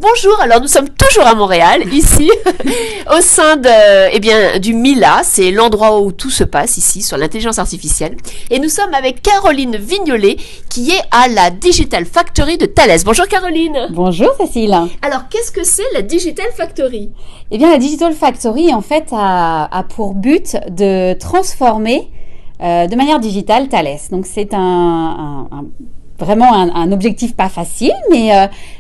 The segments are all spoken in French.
Bonjour, alors nous sommes toujours à Montréal, ici, au sein du MILA, c'est l'endroit où tout se passe ici, sur l'intelligence artificielle. Et nous sommes avec Caroline Vignolet, qui est à la Digital Factory de Thalès. Bonjour Caroline. Bonjour Cécile. Alors, qu'est-ce que c'est la Digital Factory? Eh bien, la Digital Factory, en fait, a pour but de transformer de manière digitale Thalès. Donc, c'est vraiment un objectif pas facile, mais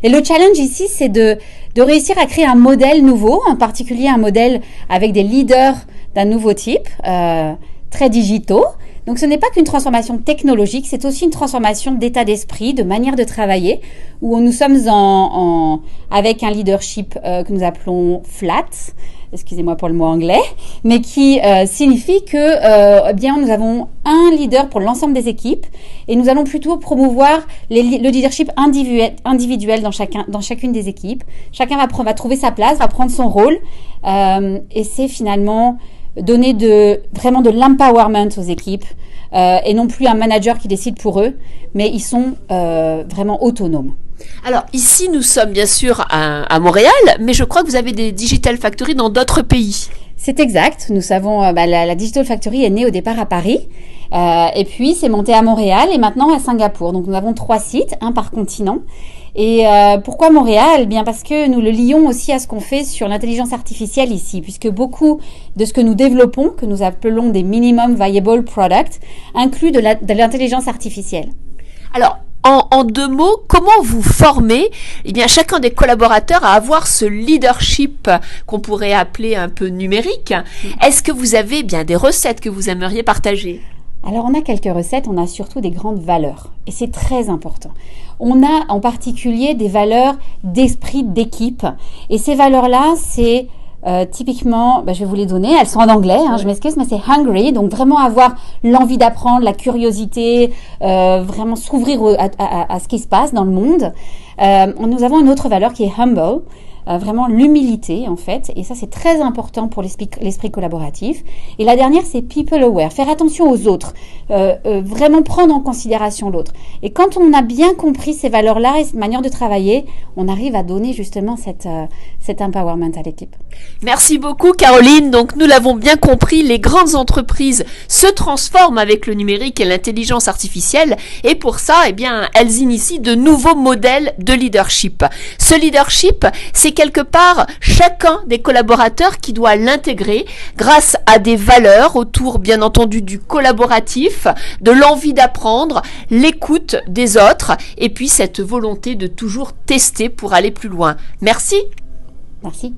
et le challenge ici, c'est de réussir à créer un modèle nouveau, en particulier un modèle avec des leaders d'un nouveau type, très digitaux. Donc ce n'est pas qu'une transformation technologique, c'est aussi une transformation d'état d'esprit, de manière de travailler, où nous sommes avec un leadership que nous appelons flat, excusez-moi pour le mot anglais, mais qui signifie que bien nous avons un leader pour l'ensemble des équipes et nous allons plutôt promouvoir le leadership individuel dans chacune des équipes. Chacun va trouver sa place, va prendre son rôle et c'est finalement donner vraiment de l'empowerment aux équipes et non plus un manager qui décide pour eux, mais ils sont vraiment autonomes. Alors ici nous sommes bien sûr à Montréal, mais je crois que vous avez des Digital Factory dans d'autres pays. C'est exact, nous savons, la Digital Factory est née au départ à Paris, et puis c'est monté à Montréal et maintenant à Singapour. Donc nous avons 3 sites, un par continent. Et pourquoi Montréal? Bien parce que nous le lions aussi à ce qu'on fait sur l'intelligence artificielle ici, puisque beaucoup de ce que nous développons, que nous appelons des minimum viable products, inclut de l'intelligence artificielle. Alors, en 2 mots, comment vous formez chacun des collaborateurs à avoir ce leadership qu'on pourrait appeler un peu numérique? Est-ce que vous avez des recettes que vous aimeriez partager? Alors, on a quelques recettes, on a surtout des grandes valeurs. Et c'est très important. On a en particulier des valeurs d'esprit d'équipe. Et ces valeurs-là, c'est typiquement, je vais vous les donner, elles sont en anglais, je m'excuse, mais c'est hungry, donc vraiment avoir l'envie d'apprendre, la curiosité, vraiment s'ouvrir à ce qui se passe dans le monde. Nous avons une autre valeur qui est humble. Vraiment l'humilité en fait, et ça c'est très important pour l'esprit collaboratif. Et la dernière c'est people aware, faire attention aux autres, vraiment prendre en considération l'autre. Et quand on a bien compris ces valeurs-là et cette manière de travailler, on arrive à donner justement cet empowerment à l'équipe. Merci beaucoup Caroline. Donc nous l'avons bien compris, les grandes entreprises se transforment avec le numérique et l'intelligence artificielle, et pour ça, elles initient de nouveaux modèles de leadership. Ce leadership, c'est quelque part chacun des collaborateurs qui doit l'intégrer grâce à des valeurs autour, bien entendu, du collaboratif, de l'envie d'apprendre, l'écoute des autres, et puis cette volonté de toujours tester pour aller plus loin. Merci. Merci.